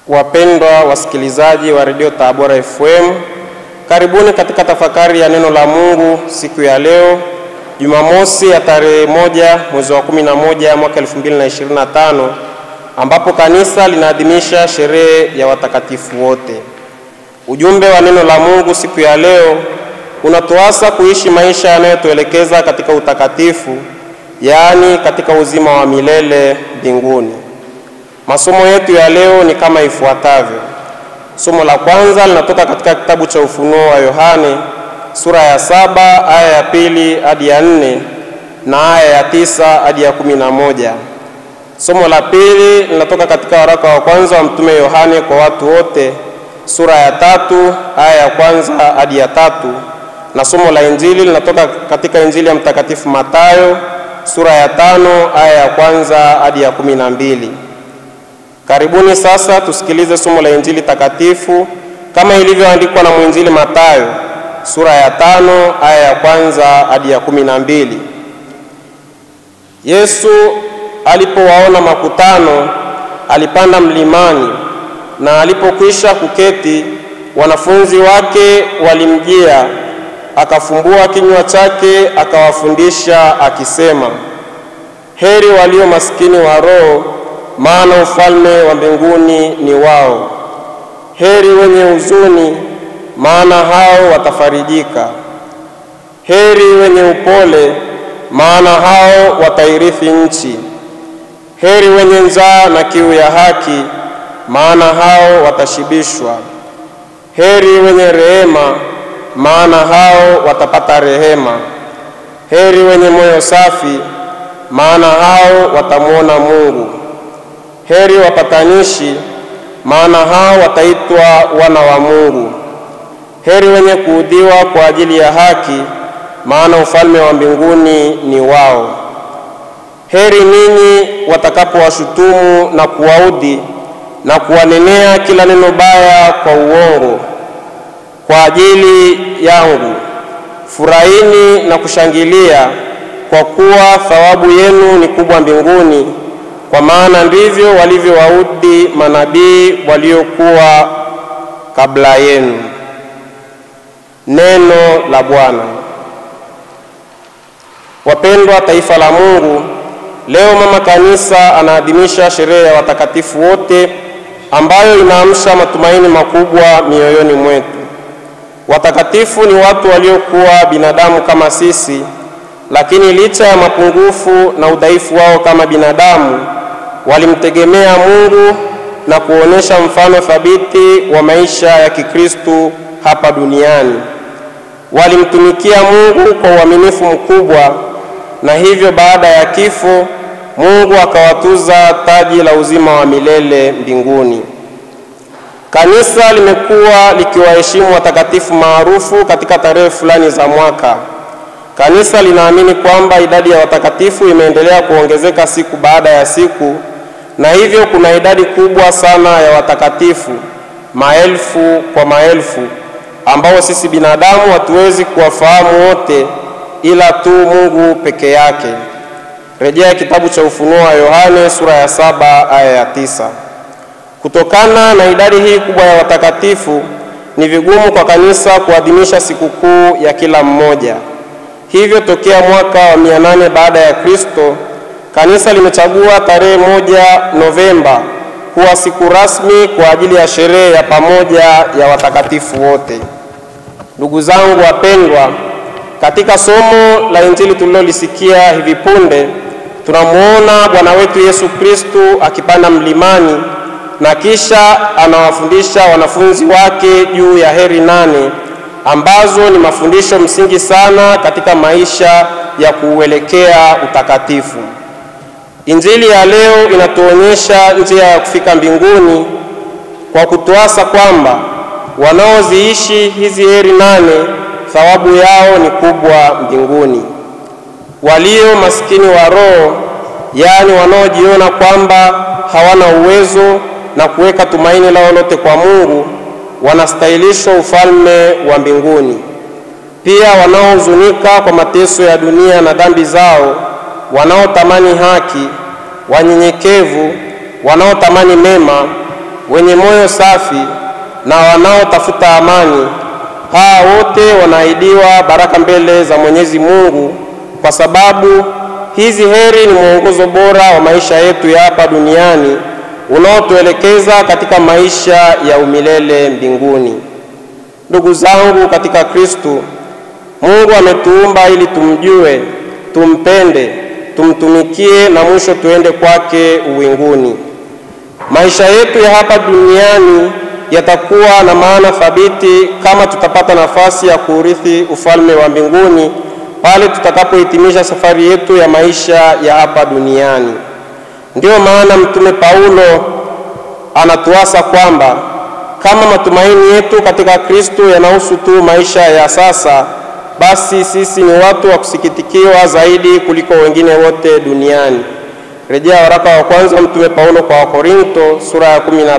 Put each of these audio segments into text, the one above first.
Wapendwa wasikilizaji wa Radio Tabora FM, karibuni katika tafakari ya neno la Mungu siku ya leo, Jumamosi ya tarehe 1 mwezi wa 11 mwaka 2025, ambapo kanisa linaadhimisha sherehe ya watakatifu wote. Ujumbe wa neno la Mungu siku ya leo unatuasa kuishi maisha yanayotuelekeza katika utakatifu, yaani katika uzima wa milele mbinguni. Masomo yetu ya leo ni kama ifuatavyo. Somo la kwanza linatoka katika kitabu cha Ufunuo wa Yohane sura ya 7 aya ya 2 hadi ya 4 na aya ya 9 hadi ya 11. Somo la pili linatoka katika waraka wa kwanza wa Mtume Yohane kwa watu wote sura ya 3 aya ya 1 hadi ya 3, na somo la Injili linatoka katika Injili ya Mtakatifu Mathayo sura ya 5 aya ya 1 hadi ya 12. Karibuni sasa tusikilize somo la Injili takatifu kama ilivyoandikwa na mwinjili Mathayo sura ya 5 aya ya 1 hadi ya 12. Yesu alipowaona makutano alipanda mlimani, na alipokwisha kuketi wanafunzi wake walimjia. Akafumbua kinywa chake akawafundisha akisema, heri walio maskini wa roho, maana ufalme wa mbinguni ni wao. Heri wenye huzuni, maana hao watafarijika. Heri wenye upole, maana hao watairithi nchi. Heri wenye njaa na kiu ya haki, maana hao watashibishwa. Heri wenye rehema, maana hao watapata rehema. Heri wenye moyo safi, maana hao watamuona Mungu. Heri wapatanishi, maana hao wataitwa wana wa Mungu. Heri wenye kuudhiwa kwa ajili ya haki, maana ufalme wa mbinguni ni wao. Heri ninyi watakapowashutumu na kuwaudhi na kuwanenea kila neno baya kwa uongo kwa ajili yangu. Furahini na kushangilia, kwa kuwa thawabu yenu ni kubwa mbinguni, kwa maana ndivyo walivyowaudhi manabii waliokuwa kabla yenu. Neno la Bwana. Wapendwa taifa la Mungu, leo mama kanisa anaadhimisha sherehe ya watakatifu wote, ambayo inaamsha matumaini makubwa mioyoni mwetu. Watakatifu ni watu waliokuwa binadamu kama sisi, lakini licha ya mapungufu na udhaifu wao kama binadamu, walimtegemea Mungu na kuonesha mfano thabiti wa maisha ya Kikristo hapa duniani. Walimtumikia Mungu kwa uaminifu mkubwa, na hivyo baada ya kifo Mungu akawatuza taji la uzima wa milele mbinguni. Kanisa limekuwa likiwaheshimu watakatifu maarufu katika tarehe fulani za mwaka. Kanisa linaamini kwamba idadi ya watakatifu imeendelea kuongezeka siku baada ya siku, na hivyo kuna idadi kubwa sana ya watakatifu, maelfu kwa maelfu, ambao sisi binadamu hatuwezi kuwafahamu wote ila tu Mungu peke yake. Rejea kitabu cha Ufunuo wa Yohane sura ya 7 aya ya 9. Kutokana na idadi hii kubwa ya watakatifu, ni vigumu kwa kanisa kuadhimisha sikukuu ya kila mmoja. Hivyo tokea mwaka wa 800 baada ya Kristo, kanisa limechagua tarehe 1 Novemba kuwa siku rasmi kwa ajili ya sherehe ya pamoja ya watakatifu wote. Ndugu zangu wapendwa, katika somo la Injili tulilolisikia hivi punde, tunamuona Bwana wetu Yesu Kristo akipanda mlimani, na kisha anawafundisha wanafunzi wake juu ya heri 8 ambazo ni mafundisho msingi sana katika maisha ya kuelekea utakatifu. Injili ya leo inatuonyesha njia ya kufika mbinguni kwa kutuasa kwamba wanaoziishi hizi heri 8 thawabu yao ni kubwa mbinguni. Walio maskini wa roho, yaani wanaojiona kwamba hawana uwezo na kuweka tumaini lao lote kwa Mungu, wanastahilishwa ufalme wa mbinguni. Pia wanaohuzunika kwa mateso ya dunia na dhambi zao, wanaotamani haki, wanyenyekevu, wanaotamani mema, wenye moyo safi na wanaotafuta amani, hawa wote wanaahidiwa baraka mbele za Mwenyezi Mungu, kwa sababu hizi heri ni mwongozo bora wa maisha yetu ya hapa duniani unaotuelekeza katika maisha ya umilele mbinguni. Ndugu zangu katika Kristo, Mungu ametuumba ili tumjue, tumpende, tumtumikie na mwisho tuende kwake uwinguni. Maisha yetu ya hapa duniani yatakuwa na maana thabiti kama tutapata nafasi ya kuurithi ufalme wa mbinguni pale tutakapohitimisha safari yetu ya maisha ya hapa duniani. Ndiyo maana Mtume Paulo anatuasa kwamba kama matumaini yetu katika Kristo yanahusu tu maisha ya sasa, basi sisi ni watu wa kusikitikiwa zaidi kuliko wengine wote duniani. Rejea waraka wa kwanza Mtume Paulo kwa Wakorinto sura ya 15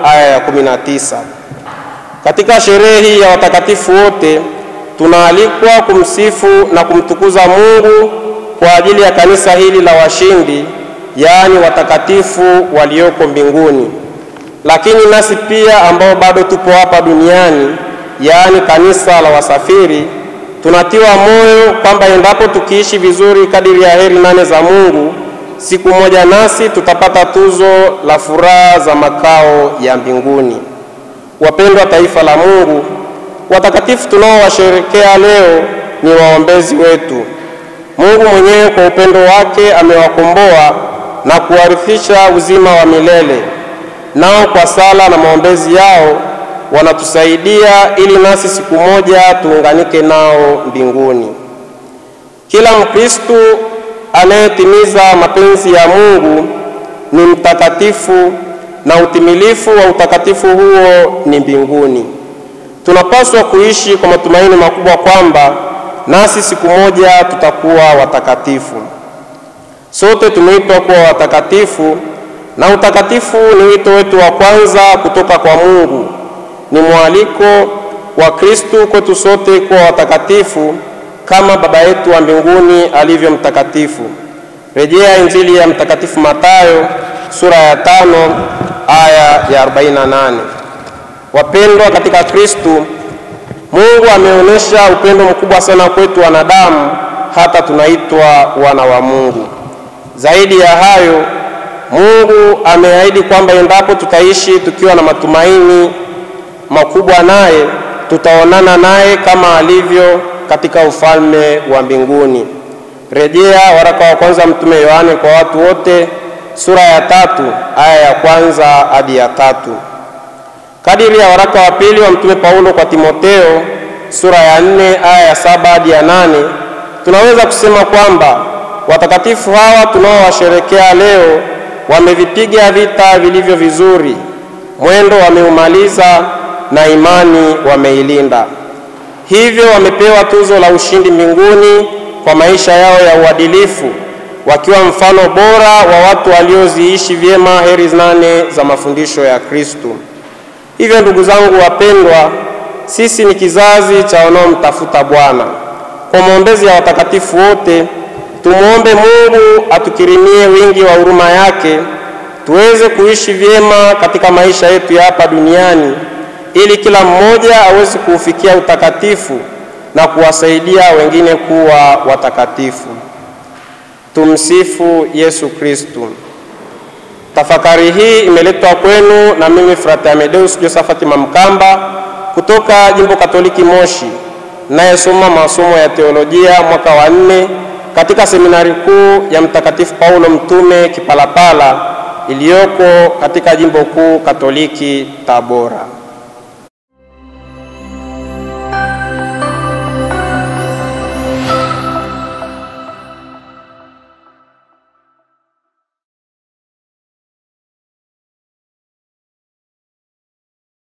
aya ya 19. Katika sherehe hii ya watakatifu wote tunaalikwa kumsifu na kumtukuza Mungu kwa ajili ya kanisa hili la washindi, yaani watakatifu walioko mbinguni. Lakini nasi pia ambao bado tupo hapa duniani, yaani kanisa la wasafiri, tunatiwa moyo kwamba endapo tukiishi vizuri kadiri ya heri 8 za Mungu, siku moja nasi tutapata tuzo la furaha za makao ya mbinguni. Wapendwa taifa la Mungu, watakatifu tunaowasherehekea leo ni waombezi wetu. Mungu mwenyewe kwa upendo wake amewakomboa na kuwarithisha uzima wa milele. Nao kwa sala na maombezi yao wanatusaidia ili nasi siku moja tuunganike nao mbinguni. Kila Mkristo anayetimiza mapenzi ya Mungu ni mtakatifu, na utimilifu wa utakatifu huo ni mbinguni. Tunapaswa kuishi kwa matumaini makubwa kwamba nasi siku moja tutakuwa watakatifu. Sote tumeitwa kuwa watakatifu, na utakatifu ni wito wetu wa kwanza kutoka kwa Mungu. Ni mwaliko wa Kristo kwetu sote kuwa watakatifu kama Baba yetu wa mbinguni alivyo mtakatifu. Rejea Injili ya Mtakatifu Mathayo sura ya 5 aya ya 48. Wapendwa katika Kristo, Mungu ameonyesha upendo mkubwa sana kwetu wanadamu hata tunaitwa wana wa Mungu. Zaidi ya hayo, Mungu ameahidi kwamba endapo tutaishi tukiwa na matumaini makubwa naye, tutaonana naye kama alivyo katika ufalme wa mbinguni. Rejea waraka wa kwanza Mtume Yohane kwa watu wote sura ya 3 aya ya 1 hadi ya 3. Kadiri ya waraka wa pili wa Mtume Paulo kwa Timotheo sura ya 4 aya ya 7 hadi ya 8, tunaweza kusema kwamba watakatifu hawa tunaowasherehekea leo wamevipiga vita vilivyo vizuri, mwendo wameumaliza na imani wameilinda. Hivyo wamepewa tuzo la ushindi mbinguni kwa maisha yao ya uadilifu, wakiwa mfano bora wa watu walioziishi vyema heri 8 za mafundisho ya Kristo. Hivyo ndugu zangu wapendwa, sisi ni kizazi cha wanaomtafuta Bwana. Kwa maombezi ya watakatifu wote, tumuombe Mungu atukirimie wingi wa huruma yake, tuweze kuishi vyema katika maisha yetu ya hapa duniani, ili kila mmoja aweze kuufikia utakatifu na kuwasaidia wengine kuwa watakatifu. Tumsifu Yesu Kristo. Tafakari hii imeletwa kwenu na mimi Frate Amedeus Josephat Mamkamba kutoka Jimbo Katoliki Moshi, nayesoma masomo ya teolojia mwaka wa 4 katika seminari kuu ya Mtakatifu Paulo Mtume Kipalapala iliyoko katika Jimbo Kuu Katoliki Tabora.